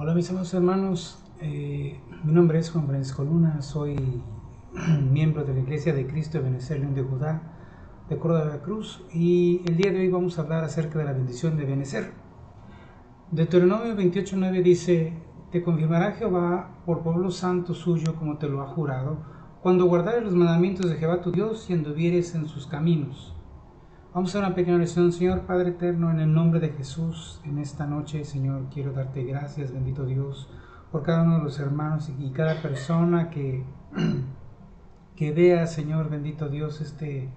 Hola mis amados hermanos, mi nombre es Juan Francisco Luna, soy miembro de la Iglesia de Cristo de Benecer León de Judá, de Córdoba, Veracruz, y el día de hoy vamos a hablar acerca de la bendición de Benecer. Deuteronomio 28:9 dice: Te confirmará Jehová por pueblo santo suyo como te lo ha jurado, cuando guardares los mandamientos de Jehová tu Dios y anduvieres en sus caminos. Vamos a hacer una pequeña oración. Señor Padre eterno, en el nombre de Jesús, en esta noche, Señor, quiero darte gracias, bendito Dios, por cada uno de los hermanos y cada persona que vea, Señor, bendito Dios, este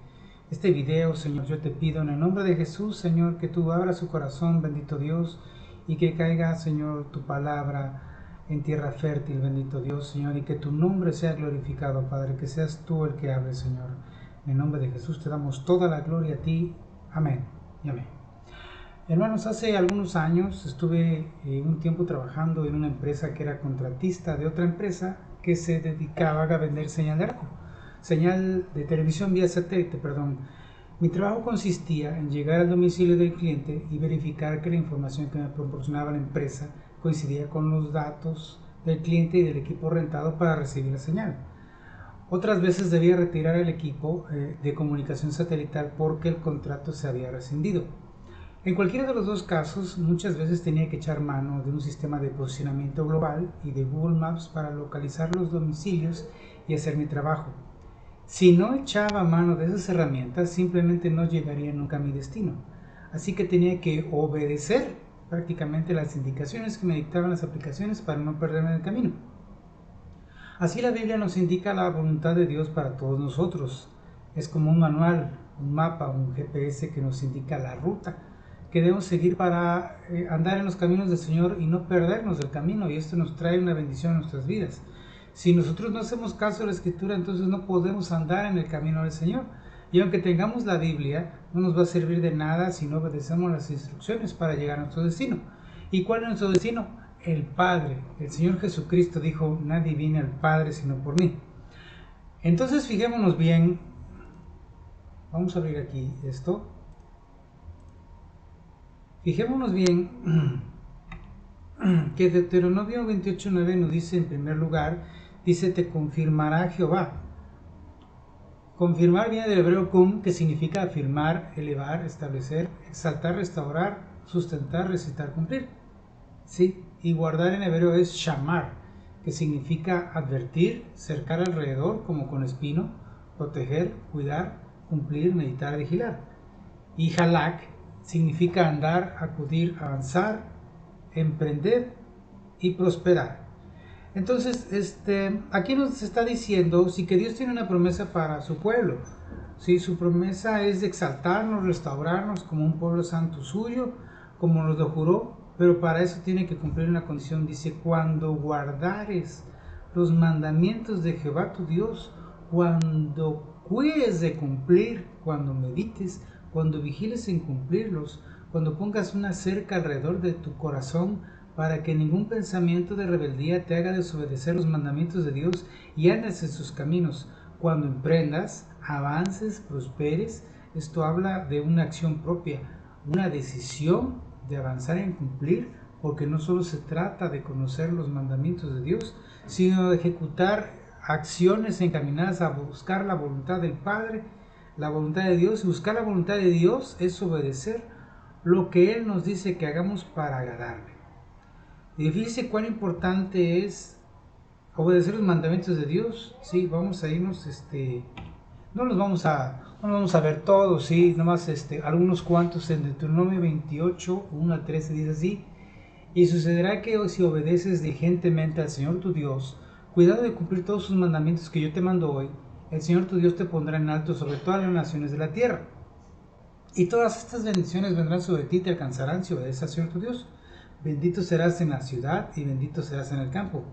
video, Señor. Yo te pido en el nombre de Jesús, Señor, que tú abras su corazón, bendito Dios, y que caiga, Señor, tu palabra en tierra fértil, bendito Dios, Señor, y que tu nombre sea glorificado, Padre, que seas tú el que hable, Señor. En el nombre de Jesús te damos toda la gloria a ti. Amén y amén. Hermanos, hace algunos años estuve un tiempo trabajando en una empresa que era contratista de otra empresa que se dedicaba a vender señal de arco, señal de televisión vía satélite, perdón. Mi trabajo consistía en llegar al domicilio del cliente y verificar que la información que me proporcionaba la empresa coincidía con los datos del cliente y del equipo rentado para recibir la señal. Otras veces debía retirar el equipo de comunicación satelital porque el contrato se había rescindido. En cualquiera de los dos casos, muchas veces tenía que echar mano de un sistema de posicionamiento global y de Google Maps para localizar los domicilios y hacer mi trabajo. Si no echaba mano de esas herramientas, simplemente no llegaría nunca a mi destino. Así que tenía que obedecer prácticamente las indicaciones que me dictaban las aplicaciones para no perderme en el camino. Así la Biblia nos indica la voluntad de Dios para todos nosotros. Es como un manual, un mapa, un GPS que nos indica la ruta que debemos seguir para andar en los caminos del Señor y no perdernos del camino, y esto nos trae una bendición a nuestras vidas. Si nosotros no hacemos caso a la Escritura, entonces no podemos andar en el camino del Señor. Y aunque tengamos la Biblia, no nos va a servir de nada si no obedecemos las instrucciones para llegar a nuestro destino. ¿Y cuál es nuestro destino? El Padre. El Señor Jesucristo dijo: nadie viene al Padre sino por mí. Entonces fijémonos bien. Vamos a abrir aquí esto. Fijémonos bien que Deuteronomio 28:9 nos dice, en primer lugar, dice: te confirmará Jehová. Confirmar viene del hebreo kum, que significa afirmar, elevar, establecer, exaltar, restaurar, sustentar, recitar, cumplir. ¿Sí? Y guardar en hebreo es shamar, que significa advertir, cercar alrededor como con espino, proteger, cuidar, cumplir, meditar, vigilar. Y halak significa andar, acudir, avanzar, emprender y prosperar. Entonces, aquí nos está diciendo sí que Dios tiene una promesa para su pueblo. Sí, su promesa es de exaltarnos, restaurarnos como un pueblo santo suyo, como nos lo juró, pero para eso tiene que cumplir una condición. Dice: cuando guardares los mandamientos de Jehová tu Dios, cuando cuides de cumplir, cuando medites, cuando vigiles en cumplirlos, cuando pongas una cerca alrededor de tu corazón para que ningún pensamiento de rebeldía te haga desobedecer los mandamientos de Dios y andes en sus caminos, cuando emprendas, avances, prosperes. Esto habla de una acción propia, una decisión de avanzar en cumplir, porque no solo se trata de conocer los mandamientos de Dios, sino de ejecutar acciones encaminadas a buscar la voluntad del Padre, la voluntad de Dios. Y buscar la voluntad de Dios es obedecer lo que Él nos dice que hagamos para agradarle. Y fíjense cuán importante es obedecer los mandamientos de Dios. Sí, vamos a irnos, no los vamos a ver todos, sí, nomás algunos cuantos. En Deuteronomio 28, 1 al 13 dice así: y sucederá que si obedeces diligentemente al Señor tu Dios, cuidado de cumplir todos sus mandamientos que yo te mando hoy, el Señor tu Dios te pondrá en alto sobre todas las naciones de la tierra. Y todas estas bendiciones vendrán sobre ti y te alcanzarán si obedeces al Señor tu Dios. Bendito serás en la ciudad y bendito serás en el campo.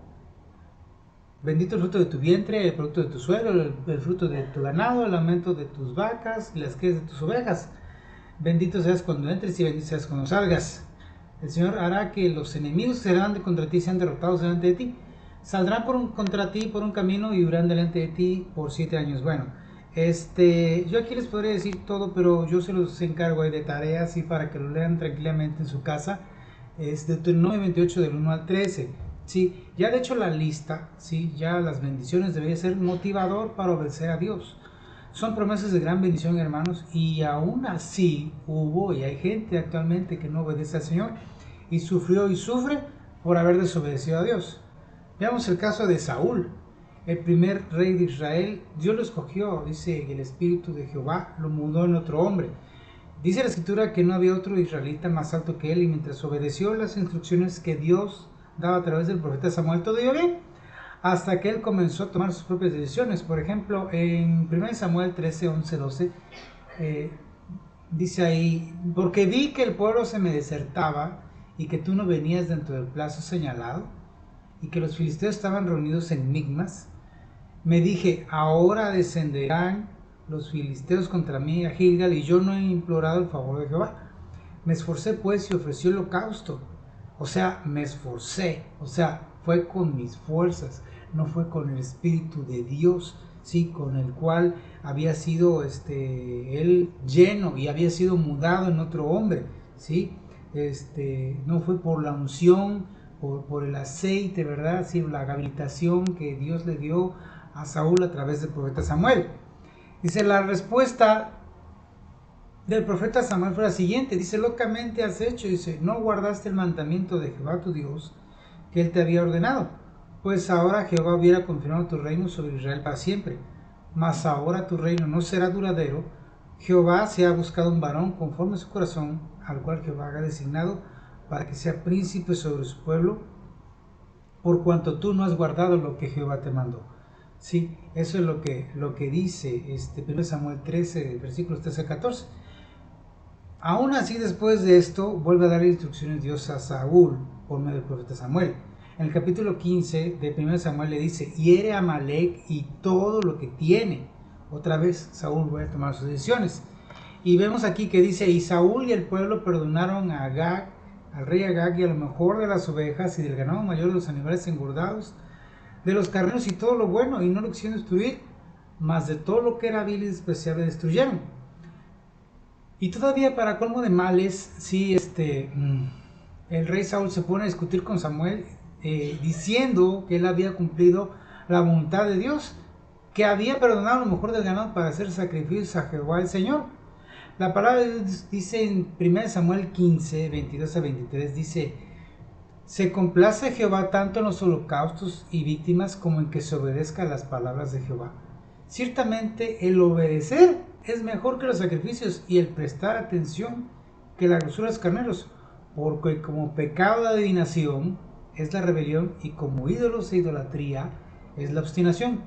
Bendito el fruto de tu vientre, el producto de tu suelo, el fruto de tu ganado, el aumento de tus vacas y las crías de tus ovejas. Bendito seas cuando entres y bendito seas cuando salgas. El Señor hará que los enemigos que serán contra ti sean derrotados delante de ti. Saldrán contra ti por un camino y huirán delante de ti por 7 años. Bueno, yo aquí les podría decir todo, pero yo se los encargo de tareas y para que lo lean tranquilamente en su casa. es Deuteronomio 28 del 1 al 13. ¿Sí? Ya de hecho la lista, ¿sí? Ya las bendiciones deberían ser motivador para obedecer a Dios. Son promesas de gran bendición, hermanos, y aún así hubo y hay gente actualmente que no obedece al Señor y sufrió y sufre por haber desobedecido a Dios. Veamos el caso de Saúl, el primer rey de Israel. Dios lo escogió, dice, el Espíritu de Jehová lo mudó en otro hombre. Dice la Escritura que no había otro israelita más alto que él, y mientras obedeció las instrucciones que Dios daba a través del profeta Samuel, todo iba bien, hasta que él comenzó a tomar sus propias decisiones. Por ejemplo, en 1 Samuel 13, 11, 12, dice ahí: porque vi que el pueblo se me desertaba y que tú no venías dentro del plazo señalado, y que los filisteos estaban reunidos en Migmas, me dije, ahora descenderán los filisteos contra mí a Gilgal, y yo no he implorado el favor de Jehová. Me esforcé pues y ofrecí holocausto. O sea, me esforcé, o sea, fue con mis fuerzas, no fue con el Espíritu de Dios, sí, con el cual había sido él lleno y había sido mudado en otro hombre, sí. No fue por la unción, por el aceite, ¿verdad? Sí, la habilitación que Dios le dio a Saúl a través del profeta Samuel. Dice, la respuesta del profeta Samuel fue la siguiente, dice, locamente has hecho, dice, no guardaste el mandamiento de Jehová tu Dios que él te había ordenado, pues ahora Jehová hubiera confirmado tu reino sobre Israel para siempre, mas ahora tu reino no será duradero. Jehová se ha buscado un varón conforme a su corazón, al cual Jehová haga designado para que sea príncipe sobre su pueblo, por cuanto tú no has guardado lo que Jehová te mandó. Sí, eso es lo que dice 1 Samuel 13, versículos 13 a 14. Aún así, después de esto, vuelve a dar instrucciones Dios a Saúl por medio del profeta Samuel. En el capítulo 15 de 1 Samuel le dice, hiere a Amalek y todo lo que tiene. Otra vez Saúl vuelve a tomar sus decisiones. Y vemos aquí que dice, y Saúl y el pueblo perdonaron a Agag, al rey Agag, y a lo mejor de las ovejas y del ganado mayor de los animales engordados, de los carneros y todo lo bueno, y no lo quisieron destruir, mas de todo lo que era vil y despreciable destruyeron. Y todavía para colmo de males, sí, el rey Saúl se pone a discutir con Samuel, diciendo que él había cumplido la voluntad de Dios, que había perdonado lo mejor del ganado para hacer sacrificios a Jehová el Señor. La palabra de Dios dice en 1 Samuel 15, 22 a 23, dice, se complace Jehová tanto en los holocaustos y víctimas como en que se obedezca a las palabras de Jehová. Ciertamente el obedecer es mejor que los sacrificios y el prestar atención que la grosura de los carneros, porque como pecado de adivinación es la rebelión y como ídolos e idolatría es la obstinación.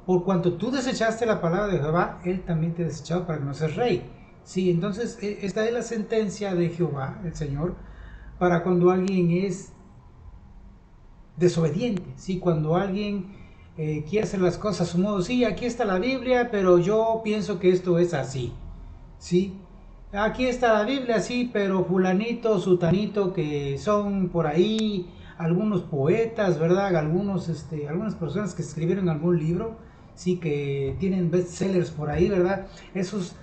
Por cuanto tú desechaste la palabra de Jehová, él también te ha desechado para que no seas rey. Sí, entonces esta es la sentencia de Jehová, el Señor, para cuando alguien es desobediente, ¿sí? Cuando alguien quiere hacer las cosas a su modo, sí, aquí está la Biblia, pero yo pienso que esto es así, ¿sí? Aquí está la Biblia, sí, pero fulanito, sutanito, que son por ahí algunos poetas, ¿verdad? Algunas personas que escribieron algún libro, sí, que tienen bestsellers por ahí, ¿verdad? Esos,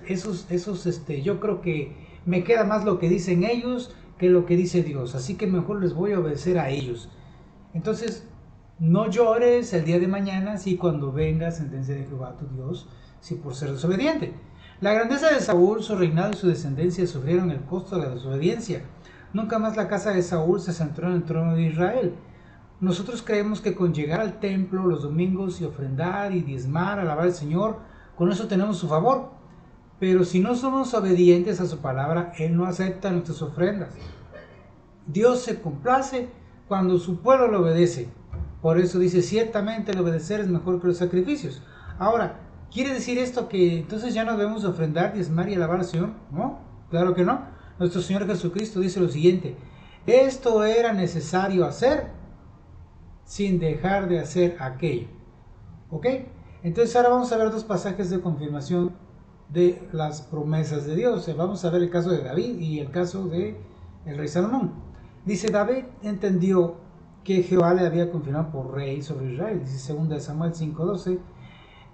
yo creo que me queda más lo que dicen ellos que lo que dice Dios, así que mejor les voy a obedecer a ellos. Entonces, no llores el día de mañana si cuando venga sentencia de Jehová tu Dios, si por ser desobediente. La grandeza de Saúl, su reinado y su descendencia sufrieron el costo de la desobediencia. Nunca más la casa de Saúl se centró en el trono de Israel. Nosotros creemos que con llegar al templo los domingos y ofrendar y diezmar, alabar al Señor, con eso tenemos su favor. Pero si no somos obedientes a su palabra, Él no acepta nuestras ofrendas. Dios se complace cuando su pueblo le obedece. Por eso dice, ciertamente el obedecer es mejor que los sacrificios. Ahora, ¿quiere decir esto que entonces ya no debemos ofrendar, diezmar y alabar al Señor? No, claro que no. Nuestro Señor Jesucristo dice lo siguiente, esto era necesario hacer sin dejar de hacer aquello. ¿Ok? Entonces ahora vamos a ver dos pasajes de confirmación de las promesas de Dios. Vamos a ver el caso de David y el caso de el rey Salomón. Dice, David entendió que Jehová le había confirmado por rey sobre Israel. Dice 2 Samuel 5:12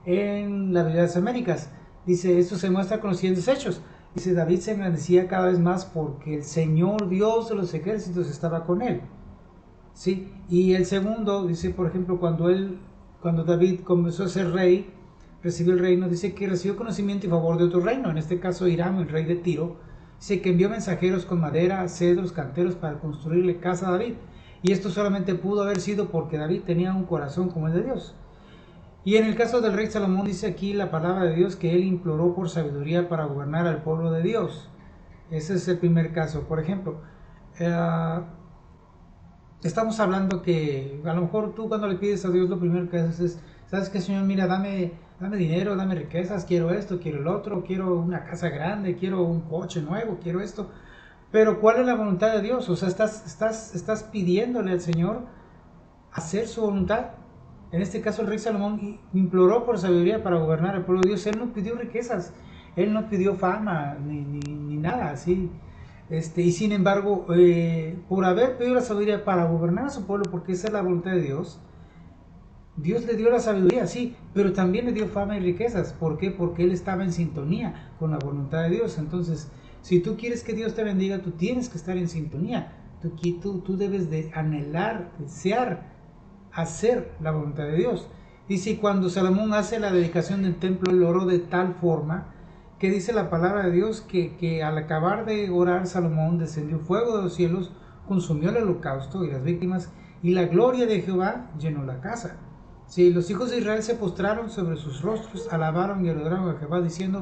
en la Biblia de las Américas. Dice, esto se muestra con los siguientes hechos. Dice, David se engrandecía cada vez más porque el Señor Dios de los ejércitos estaba con él. ¿Sí? Y el segundo, dice, por ejemplo, cuando David comenzó a ser rey, recibió el reino, dice que recibió conocimiento y favor de otro reino, en este caso Hiram, el rey de Tiro, dice que envió mensajeros con madera, cedros, canteros para construirle casa a David. Y esto solamente pudo haber sido porque David tenía un corazón como el de Dios. Y en el caso del rey Salomón dice aquí la palabra de Dios que él imploró por sabiduría para gobernar al pueblo de Dios. Ese es el primer caso. Por ejemplo, estamos hablando que a lo mejor tú cuando le pides a Dios lo primero que haces es, ¿sabes qué, Señor? Mira, dame dinero, dame riquezas, quiero esto, quiero el otro, quiero una casa grande, quiero un coche nuevo, quiero esto. Pero ¿cuál es la voluntad de Dios? O sea, estás pidiéndole al Señor hacer su voluntad. En este caso el rey Salomón imploró por sabiduría para gobernar al pueblo de Dios. Él no pidió riquezas, él no pidió fama ni nada así. Y sin embargo, por haber pedido la sabiduría para gobernar a su pueblo, porque esa es la voluntad de Dios, Dios le dio la sabiduría, sí, pero también le dio fama y riquezas. ¿Por qué? Porque él estaba en sintonía con la voluntad de Dios. Entonces, si tú quieres que Dios te bendiga, tú tienes que estar en sintonía. Tú debes de anhelar, desear hacer la voluntad de Dios. Dice, cuando Salomón hace la dedicación del templo, él oró de tal forma que dice la palabra de Dios que al acabar de orar Salomón descendió fuego de los cielos, consumió el holocausto y las víctimas, y la gloria de Jehová llenó la casa. Sí, los hijos de Israel se postraron sobre sus rostros, alabaron y adoraron a Jehová diciendo,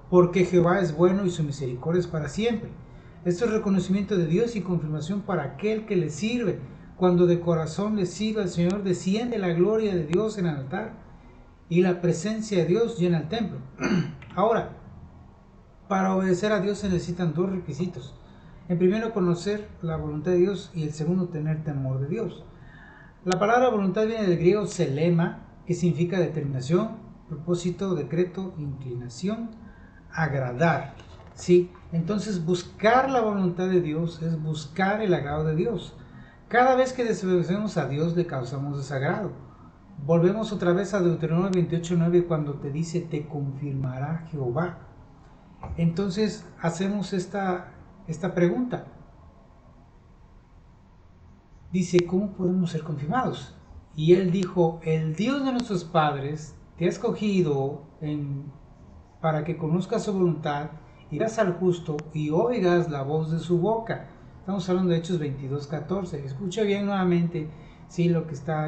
porque Jehová es bueno y su misericordia es para siempre. Esto es reconocimiento de Dios y confirmación para aquel que le sirve. Cuando de corazón le sirve al Señor, desciende la gloria de Dios en el altar y la presencia de Dios llena el templo. Ahora, para obedecer a Dios se necesitan dos requisitos. El primero, conocer la voluntad de Dios, y el segundo, tener temor de Dios. La palabra voluntad viene del griego selema, que significa determinación, propósito, decreto, inclinación, agradar. ¿Sí? Entonces, buscar la voluntad de Dios es buscar el agrado de Dios. Cada vez que desobedecemos a Dios le causamos desagrado. Volvemos otra vez a Deuteronomio 28:9 cuando te dice, te confirmará Jehová. Entonces hacemos esta pregunta. Dice, ¿cómo podemos ser confirmados? Y él dijo, el Dios de nuestros padres te ha escogido para que conozcas su voluntad, irás al justo y oigas la voz de su boca. Estamos hablando de Hechos 22:14. Escucha bien nuevamente, sí, lo que está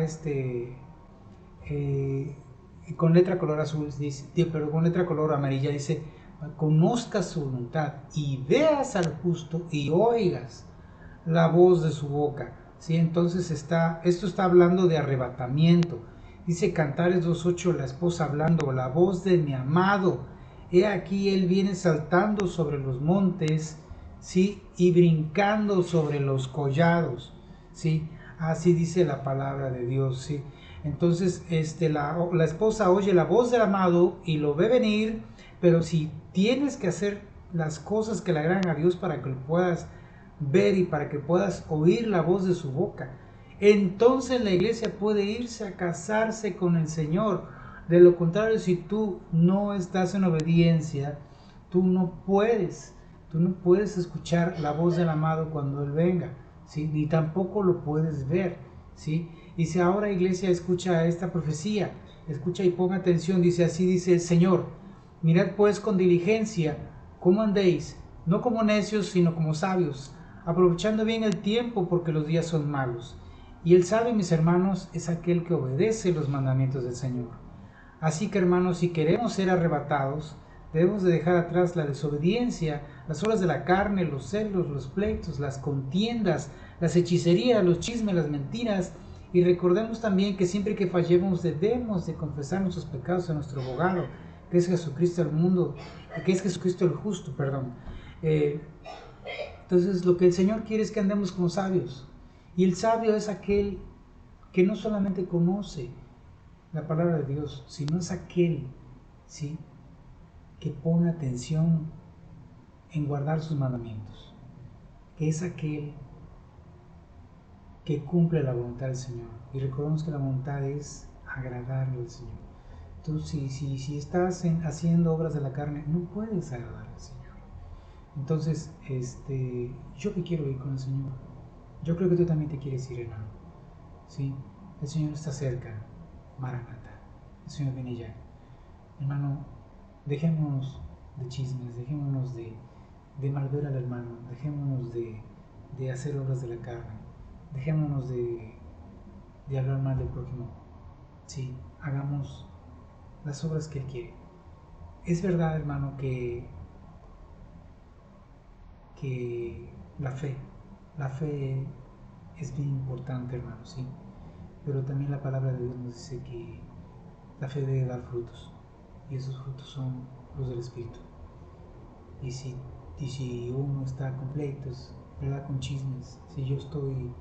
con letra color azul, pero con letra color amarilla dice, conozcas su voluntad y veas al justo y oigas la voz de su boca. ¿Sí? Entonces esto está hablando de arrebatamiento. Dice Cantares 2:8, la esposa hablando, la voz de mi amado. He aquí él viene saltando sobre los montes, ¿sí? Y brincando sobre los collados, ¿sí? Así dice la palabra de Dios, ¿sí? Entonces la esposa oye la voz del amado y lo ve venir, pero si tienes que hacer las cosas que le agradan a Dios para que lo puedas ver y para que puedas oír la voz de su boca, entonces la iglesia puede irse a casarse con el Señor. De lo contrario, si tú no estás en obediencia, tú no puedes escuchar la voz del amado cuando Él venga, ¿sí? Ni tampoco lo puedes ver, ¿sí? Dice, ahora iglesia, escucha esta profecía, escucha y ponga atención. Dice, así dice el Señor, mirad pues con diligencia cómo andéis, no como necios, sino como sabios, aprovechando bien el tiempo, porque los días son malos. Y el sabio, mis hermanos, es aquel que obedece los mandamientos del Señor. Así que, hermanos, si queremos ser arrebatados, debemos de dejar atrás la desobediencia, las obras de la carne, los celos, los pleitos, las contiendas, las hechicerías, los chismes, las mentiras. Y recordemos también que siempre que fallemos debemos de confesar nuestros pecados a nuestro abogado, que es Jesucristo el justo, perdón. Entonces lo que el Señor quiere es que andemos como sabios. Y el sabio es aquel que no solamente conoce la palabra de Dios, sino es aquel, ¿sí?, que pone atención en guardar sus mandamientos, que es aquel que cumple la voluntad del Señor. Y recordemos que la voluntad es agradarle al Señor. Tú si estás haciendo obras de la carne, no puedes agradar al Señor. Entonces, yo que quiero ir con el Señor. Yo creo que tú también te quieres ir, hermano. Sí, el Señor está cerca. Maranata. El Señor viene ya. Hermano, dejémonos de chismes, dejémonos de malver al hermano, dejémonos de hacer obras de la carne, dejémonos de hablar mal del prójimo. Sí, hagamos las obras que Él quiere. Es verdad, hermano, que la fe es bien importante, hermano, sí, pero también la palabra de Dios nos dice que la fe debe dar frutos, y esos frutos son los del Espíritu. Y si uno está con pleitos, ¿verdad? Con chismes, si yo estoy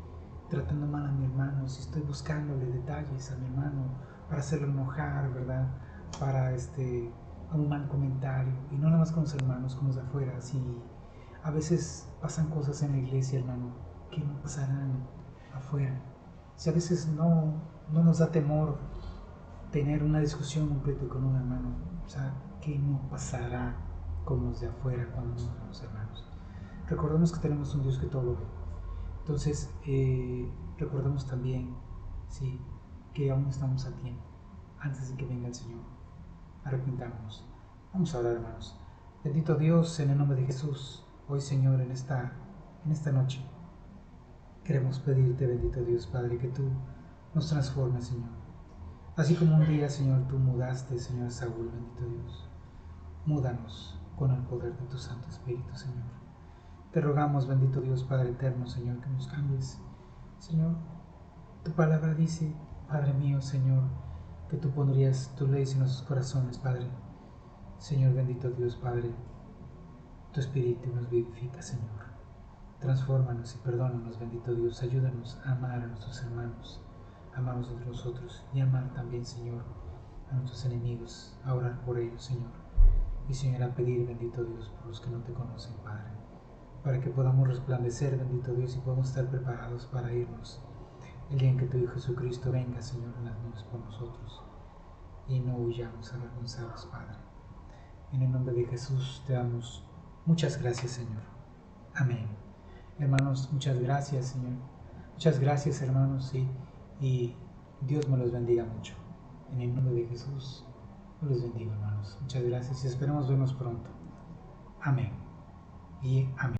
tratando mal a mi hermano, si estoy buscándole detalles a mi hermano para hacerlo enojar, ¿verdad? Para un mal comentario, y no nada más con los hermanos, con los de afuera. Si a veces pasan cosas en la iglesia, hermano, que no pasarán afuera. Si a veces no nos da temor tener una discusión, un pleito con un hermano, o sea, ¿qué no pasará con los de afuera cuando nos vemos, hermanos? Recordemos que tenemos un Dios que todo lo ve. Entonces, recordemos también, sí, que aún estamos a tiempo, antes de que venga el Señor. Arrepintámonos. Vamos a orar, hermanos. Bendito Dios, en el nombre de Jesús, hoy, Señor, en esta noche, queremos pedirte, bendito Dios, Padre, que tú nos transformes, Señor. Así como un día, Señor, tú mudaste, Señor, a Saúl, bendito Dios. Múdanos con el poder de tu Santo Espíritu, Señor. Te rogamos, bendito Dios, Padre eterno, Señor, que nos cambies. Señor, tu palabra dice, Padre mío, Señor, que tú pondrías tus leyes en nuestros corazones, Padre. Señor, bendito Dios, Padre, tu Espíritu nos vivifica, Señor. Transfórmanos y perdónanos, bendito Dios. Ayúdanos a amar a nuestros hermanos, amarnos entre nosotros y amar también, Señor, a nuestros enemigos, a orar por ellos, Señor. Y, Señor, a pedir, bendito Dios, por los que no te conocen, Padre, para que podamos resplandecer, bendito Dios, y podamos estar preparados para irnos el día en que tu Hijo Jesucristo venga, Señor, en las nubes por nosotros, y no huyamos avergonzados, Padre. En el nombre de Jesús te damos muchas gracias, Señor. Amén. Hermanos, muchas gracias, Señor. Muchas gracias, hermanos, sí, y Dios me los bendiga mucho. En el nombre de Jesús, me los bendiga, hermanos. Muchas gracias y esperemos vernos pronto. Amén y amén.